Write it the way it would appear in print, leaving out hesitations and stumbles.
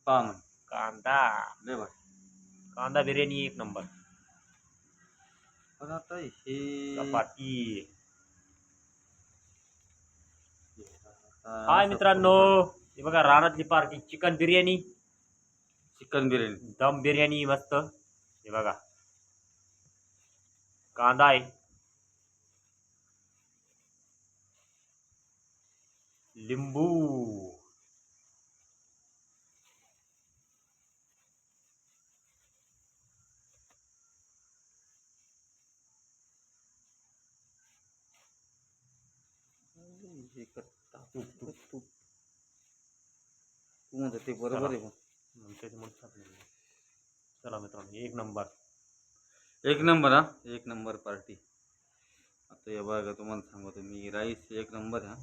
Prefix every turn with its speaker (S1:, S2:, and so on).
S1: पहा ना
S2: कांदा
S1: लय भारी.
S2: कांदा बिर्याणी एक नंबर.
S1: पण आता हे
S2: चपाती.
S1: आता
S2: हाय
S1: असं
S2: मित्रांनो,
S1: करून
S2: हे बघा रानातली party. Chicken biryani,
S1: chicken biryani.
S2: Dum biryani मस्त. हे बघा कांदा आहे, लिंबू,
S1: हे तूप तूप तू म्हणतो ते बरोबर आहे.
S2: चला मित्रांनो एक नंबर.
S1: एक नंबर हा, एक नंबर पार्टी. आता हे बघा तुम्हाला सांगतो मी, राईस एक नंबर हा.